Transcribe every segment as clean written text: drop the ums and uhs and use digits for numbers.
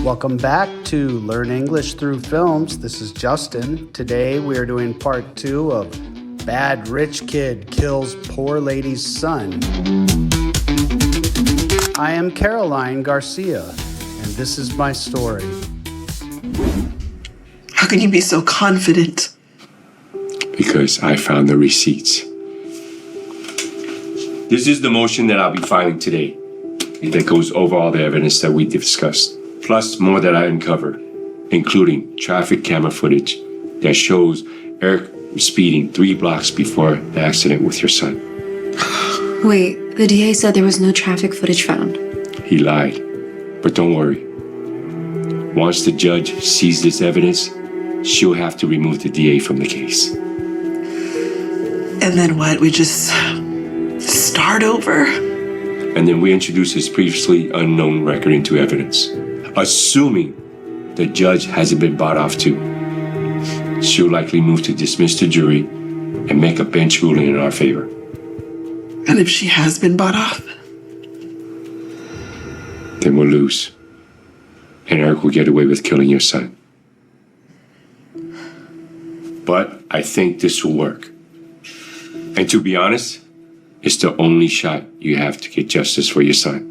Welcome back to Learn English Through Films. This is Justin. Today we are doing part 2 of Bad Rich Kid Kills Poor Lady's Son. I am Caroline Garcia, and this is my story. How can you be so confident? Because I found the receipts. This is the motion that I'll be filing today. That goes over all the evidence that we discussed, plus more that I uncovered, including traffic camera footage that shows Eric speeding 3 blocks before the accident with your son. Wait, the DA said there was no traffic footage found. He lied, but don't worry. Once the judge sees this evidence, she'll have to remove the DA from the case. And then what? We just start over? And then we introduce his previously unknown record into evidence, assuming the judge hasn't been bought off too. She'll likely move to dismiss the jury and make a bench ruling in our favor. And if she has been bought off? Then we'll lose. And Eric will get away with killing your son. But I think this will work. And to be honest, it's the only shot you have to get justice for your son.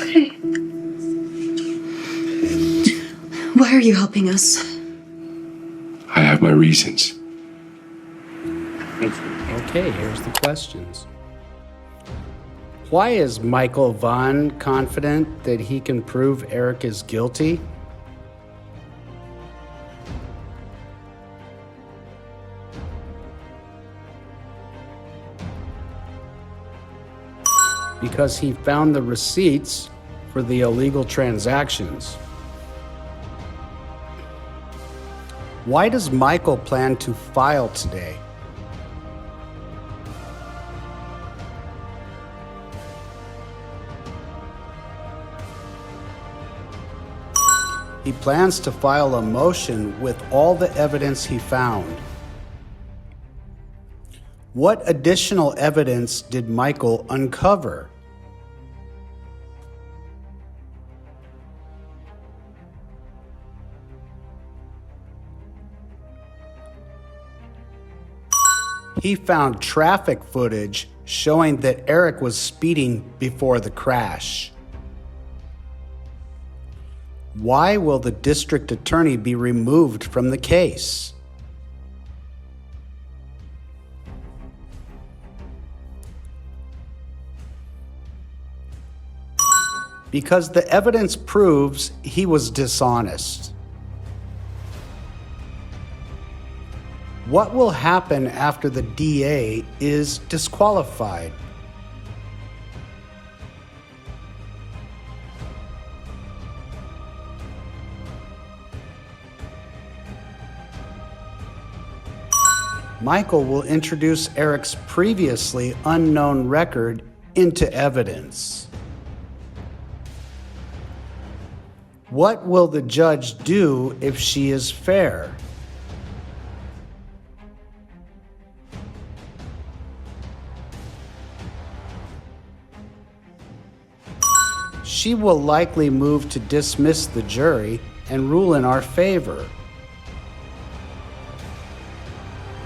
Okay. Why are you helping us? I have my reasons. Okay, here's the questions. Why is Michael Vaughn confident that he can prove Eric is guilty? Because he found the receipts for the illegal transactions. Why does Michael plan to file today? He plans to file a motion with all the evidence he found. What additional evidence did Michael uncover? He found traffic footage showing that Eric was speeding before the crash. Why will the district attorney be removed from the case? Because the evidence proves he was dishonest. What will happen after the DA is disqualified? Michael will introduce Eric's previously unknown record into evidence. What will the judge do if she is fair? She will likely move to dismiss the jury and rule in our favor.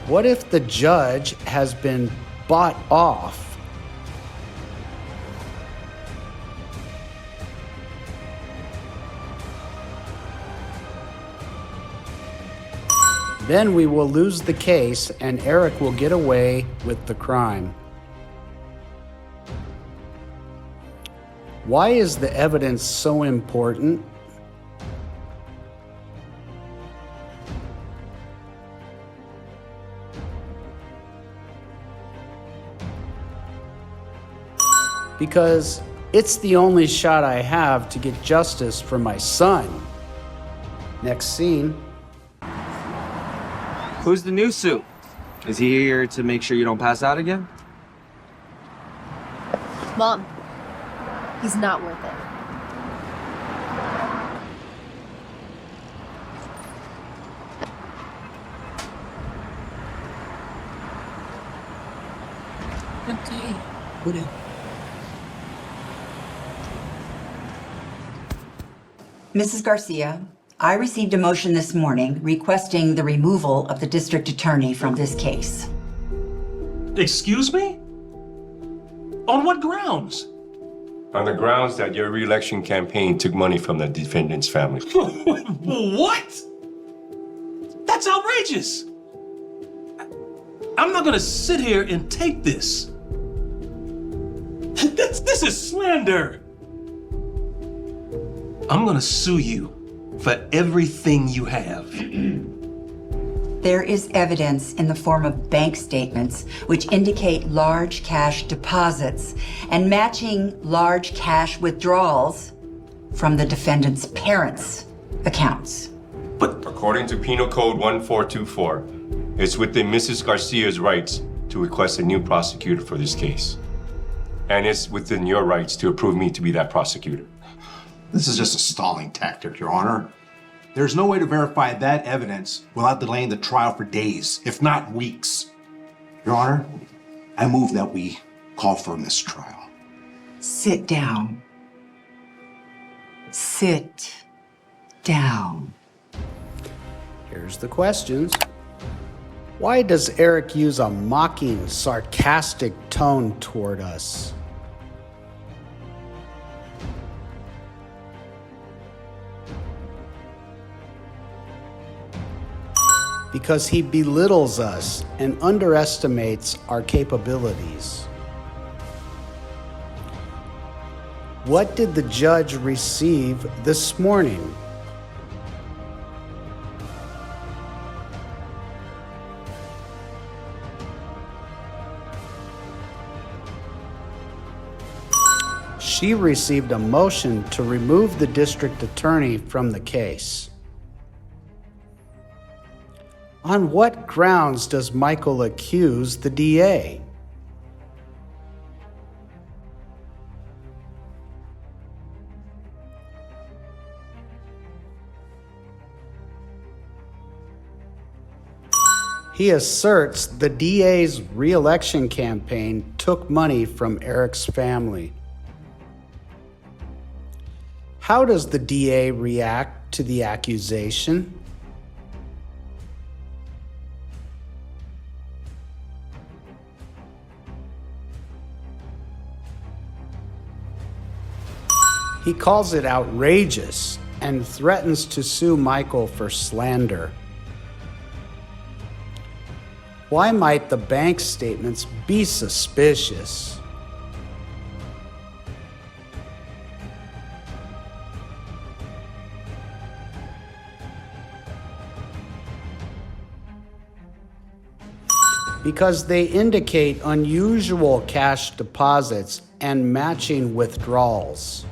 What if the judge has been bought off? Then we will lose the case and Eric will get away with the crime. Why is the evidence so important? Because it's the only shot I have to get justice for my son. Next scene. Who's the new suit? Is he here to make sure you don't pass out again? Mom, he's not worth it. Okay. What is? Mrs. Garcia, I received a motion this morning requesting the removal of the district attorney from this case. Excuse me? On what grounds? On the grounds that your re-election campaign took money from the defendant's family. What? That's outrageous. I'm not gonna sit here and take this. This is slander. I'm gonna sue you for everything you have. There is evidence in the form of bank statements which indicate large cash deposits and matching large cash withdrawals from the defendant's parents' accounts. But according to Penal Code 1424, it's within Mrs. Garcia's rights to request a new prosecutor for this case. And it's within your rights to approve me to be that prosecutor. This is just a stalling tactic, Your Honor. There's no way to verify that evidence without delaying the trial for days, if not weeks. Your Honor, I move that we call for a mistrial. Sit down. Sit down. Here's the questions. Why does Eric use a mocking, sarcastic tone toward us? Because he belittles us and underestimates our capabilities. What did the judge receive this morning? She received a motion to remove the district attorney from the case. On what grounds does Michael accuse the DA? He asserts the DA's re-election campaign took money from Eric's family. How does the DA react to the accusation? He calls it outrageous and threatens to sue Michael for slander. Why might the bank statements be suspicious? Because they indicate unusual cash deposits and matching withdrawals.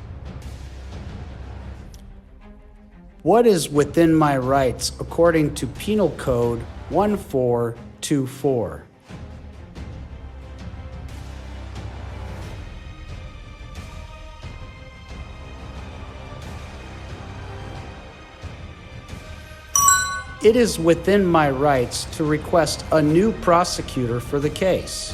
What is within my rights according to Penal Code 1424? It is within my rights to request a new prosecutor for the case.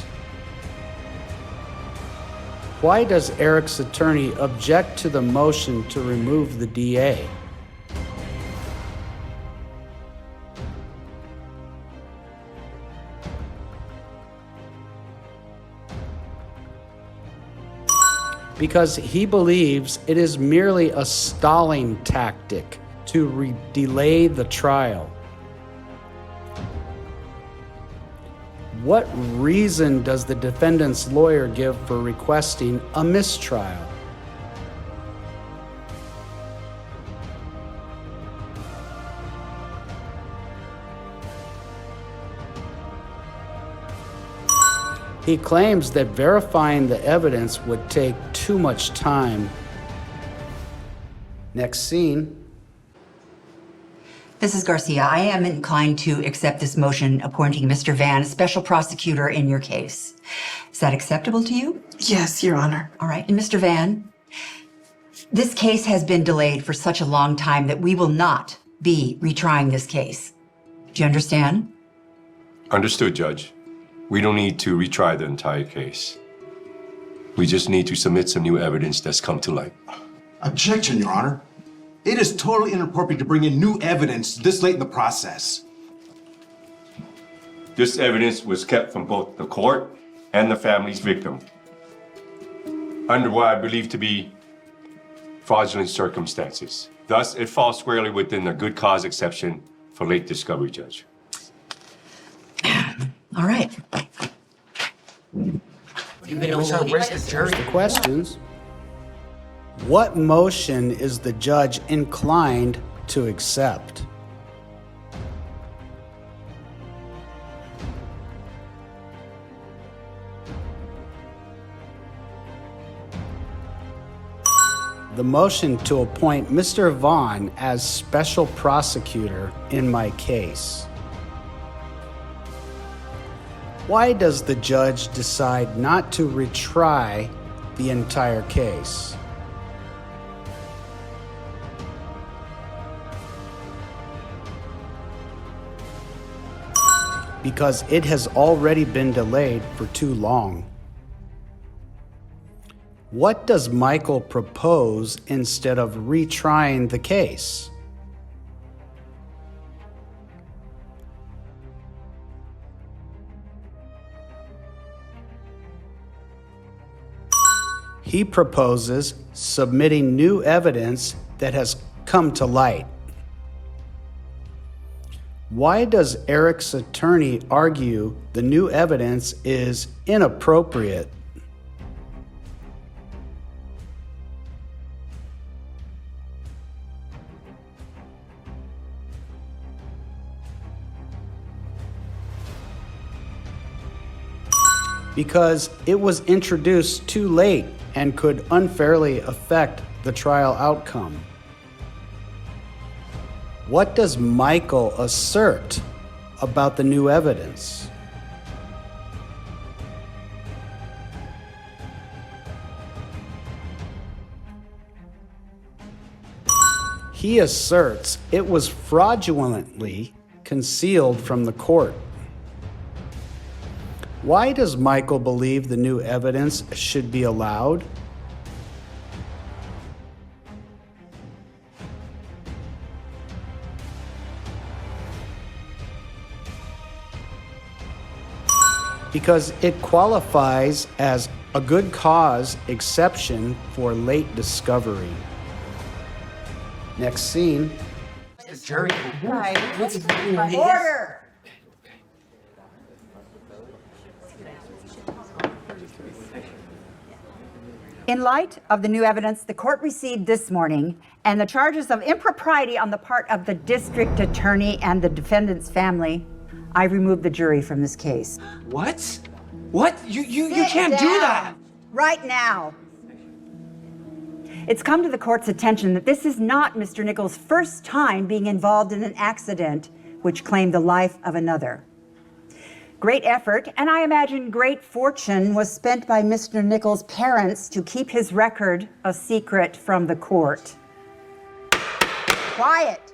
Why does Eric's attorney object to the motion to remove the DA? Because he believes it is merely a stalling tactic to delay the trial. What reason does the defendant's lawyer give for requesting a mistrial? He claims that verifying the evidence would take too much time. Next scene. Mrs. Garcia, I am inclined to accept this motion appointing Mr. Van as special prosecutor in your case. Is that acceptable to you? Yes, Your Honor. All right. And Mr. Van, this case has been delayed for such a long time that we will not be retrying this case. Do you understand? Understood, Judge. We don't need to retry the entire case. We just need to submit some new evidence that's come to light. Objection, Your Honor. It is totally inappropriate to bring in new evidence this late in the process. This evidence was kept from both the court and the family's victim under what I believe to be fraudulent circumstances. Thus, it falls squarely within the good cause exception for late discovery, Judge. All right. The questions. What motion is the judge inclined to accept? The motion to appoint Mr. Vaughn as special prosecutor in my case. Why does the judge decide not to retry the entire case? Because it has already been delayed for too long. What does Michael propose instead of retrying the case? He proposes submitting new evidence that has come to light. Why does Eric's attorney argue the new evidence is inappropriate? Because it was introduced too late and could unfairly affect the trial outcome. What does Michael assert about the new evidence? He asserts it was fraudulently concealed from the court. Why does Michael believe the new evidence should be allowed? Because it qualifies as a good cause exception for late discovery. Next scene. Order! In light of the new evidence the court received this morning and the charges of impropriety on the part of the district attorney and the defendant's family, I remove the jury from this case. What? What? You Sit can't do down. that! Right now. It's come to the court's attention that this is not Mr. Nichols' first time being involved in an accident which claimed the life of another. Great effort, and I imagine great fortune, was spent by Mr. Nichols' parents to keep his record a secret from the court. Quiet!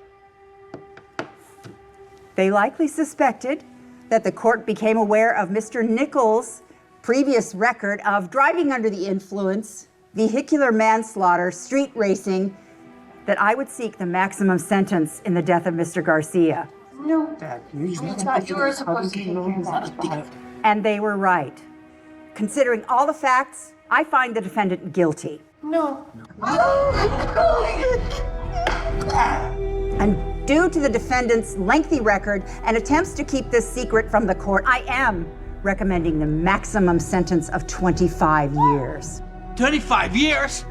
They likely suspected that the court became aware of Mr. Nichols' previous record of driving under the influence, vehicular manslaughter, street racing, that I would seek the maximum sentence in the death of Mr. Garcia. No. You were supposed to take care of that. And they were right. Considering all the facts, I find the defendant guilty. No. And due to the defendant's lengthy record and attempts to keep this secret from the court, I am recommending the maximum sentence of 25 years. 25 years?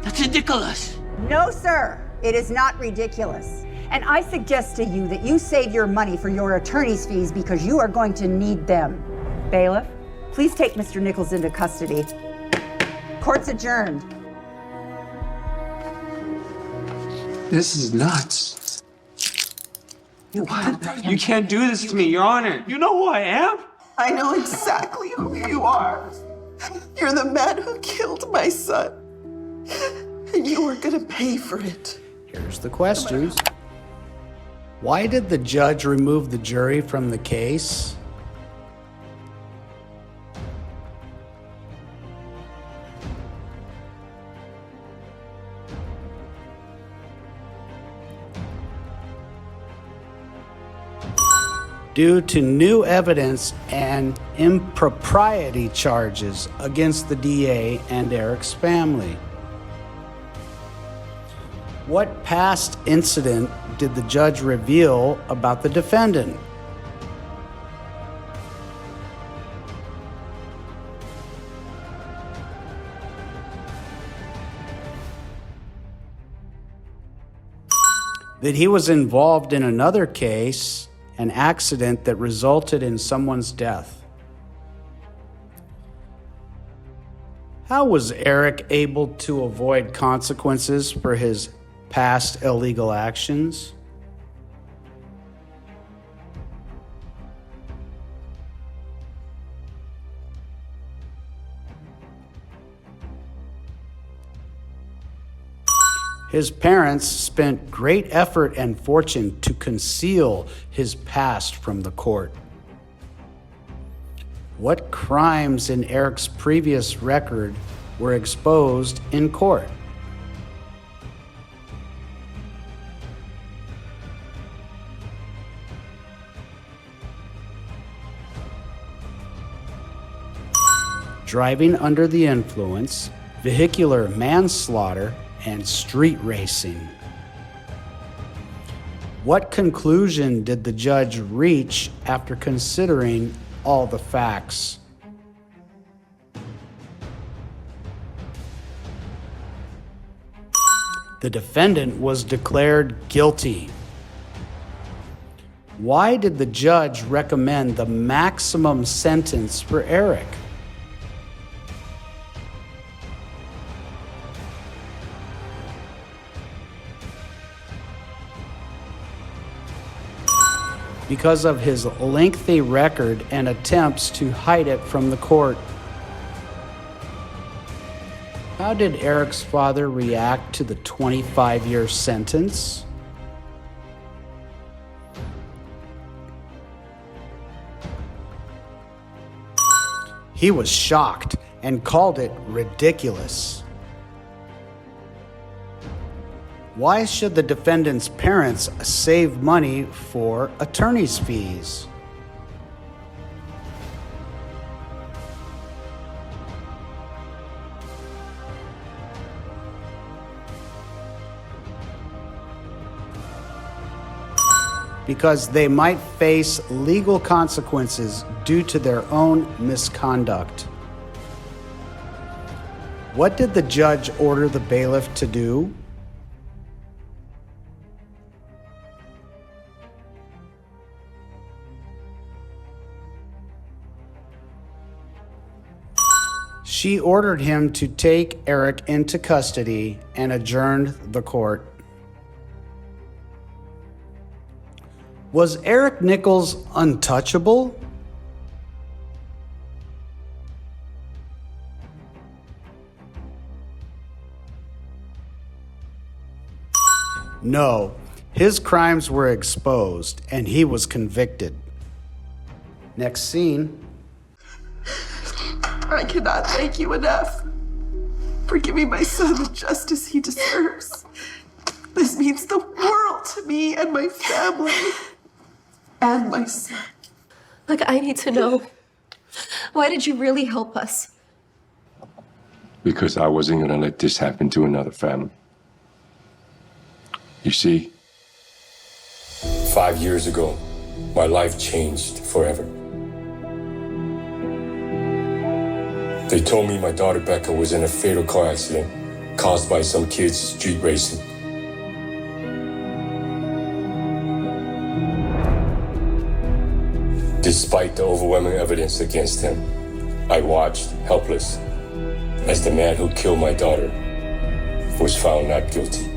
That's ridiculous. No, sir, it is not ridiculous. And I suggest to you that you save your money for your attorney's fees because you are going to need them. Bailiff, please take Mr. Nichols into custody. Court's adjourned. This is nuts. What? You can't do this to me, Your Honor. You know who I am? I know exactly who you are. You're the man who killed my son. And you were gonna pay for it. Here's the questions. Why did the judge remove the jury from the case? due to new evidence and impropriety charges against the DA and Eric's family. What past incident did the judge reveal about the defendant? That he was involved in another case, an accident that resulted in someone's death. How was Eric able to avoid consequences for his past illegal actions? His parents spent great effort and fortune to conceal his past from the court. What crimes in Eric's previous record were exposed in court? Driving under the influence, vehicular manslaughter, and street racing. What conclusion did the judge reach after considering all the facts? The defendant was declared guilty. Why did the judge recommend the maximum sentence for Eric? Because of his lengthy record and attempts to hide it from the court. How did Eric's father react to the 25-year sentence? He was shocked and called it ridiculous. Why should the defendant's parents save money for attorney's fees? Because they might face legal consequences due to their own misconduct. What did the judge order the bailiff to do? She ordered him to take Eric into custody and adjourned the court. Was Eric Nichols untouchable? No, his crimes were exposed and he was convicted. Next scene. I cannot thank you enough for giving my son the justice he deserves. This means the world to me and my family and my son. Look, I need to know. Why did you really help us? Because I wasn't going to let this happen to another family. You see, 5 years ago, my life changed forever. They told me my daughter Becca was in a fatal car accident caused by some kids street racing. Despite the overwhelming evidence against him, I watched, helpless, as the man who killed my daughter was found not guilty.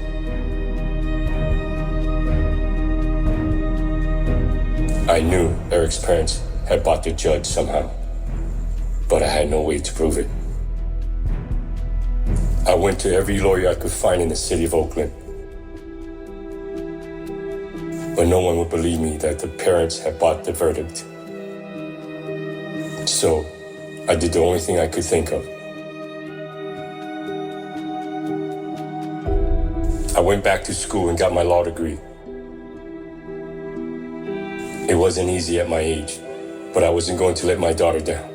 I knew Eric's parents had bought the judge somehow, but I had no way to prove it. I went to every lawyer I could find in the city of Oakland, but no one would believe me that the parents had bought the verdict. So I did the only thing I could think of. I went back to school and got my law degree. It wasn't easy at my age, but I wasn't going to let my daughter down.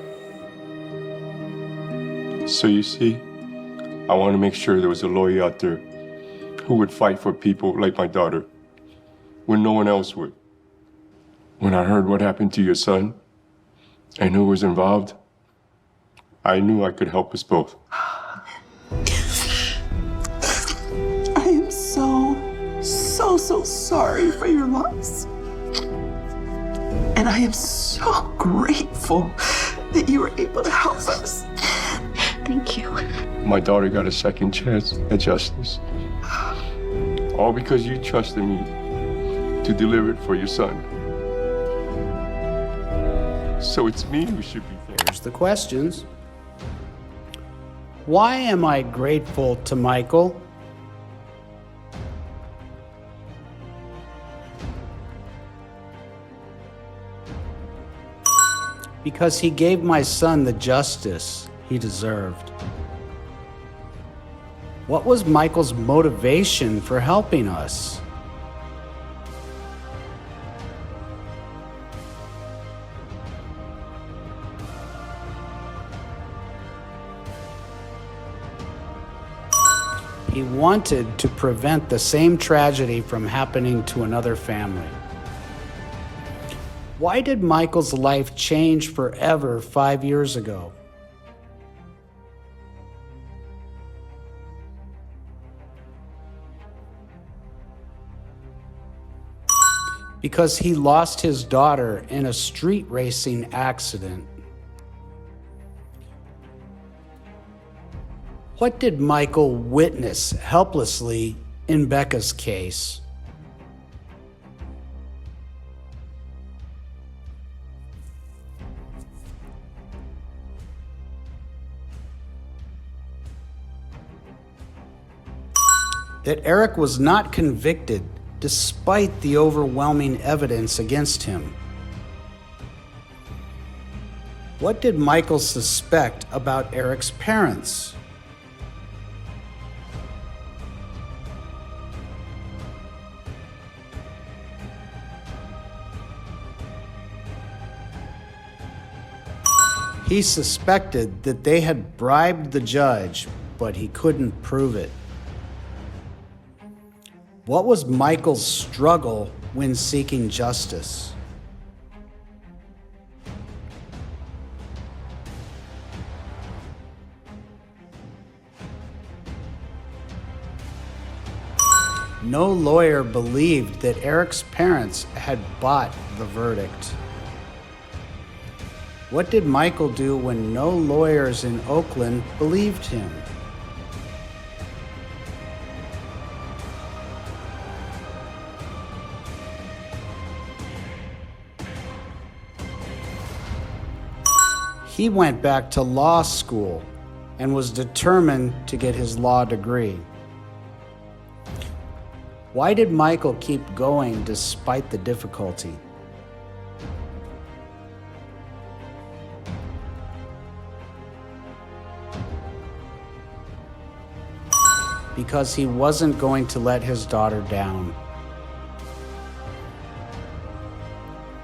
So you see, I want to make sure there was a lawyer out there who would fight for people like my daughter when no one else would. When I heard what happened to your son and who was involved, I knew I could help us both. I am so sorry for your loss. And I am so grateful that you were able to help us. Thank you. My daughter got a second chance at justice. All because you trusted me to deliver it for your son. So it's me who should be thanked. Here's the questions. Why am I grateful to Michael? Because he gave my son the justice he deserved. What was Michael's motivation for helping us? He wanted to prevent the same tragedy from happening to another family. Why did Michael's life change forever 5 years ago? Because he lost his daughter in a street racing accident. What did Michael witness helplessly in Becca's case? That Eric was not convicted despite the overwhelming evidence against him. What did Michael suspect about Eric's parents? He suspected that they had bribed the judge, but he couldn't prove it. What was Michael's struggle when seeking justice? No lawyer believed that Eric's parents had bought the verdict. What did Michael do when no lawyers in Oakland believed him? He went back to law school and was determined to get his law degree. Why did Michael keep going despite the difficulty? Because he wasn't going to let his daughter down.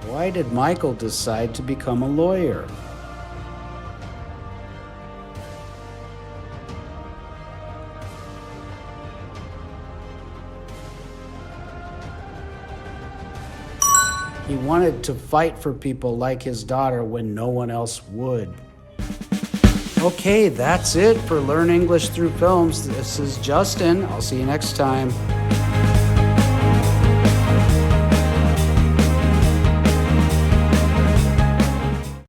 Why did Michael decide to become a lawyer? He wanted to fight for people like his daughter when no one else would. Okay, that's it for Learn English Through Films. This is Justin. I'll see you next time.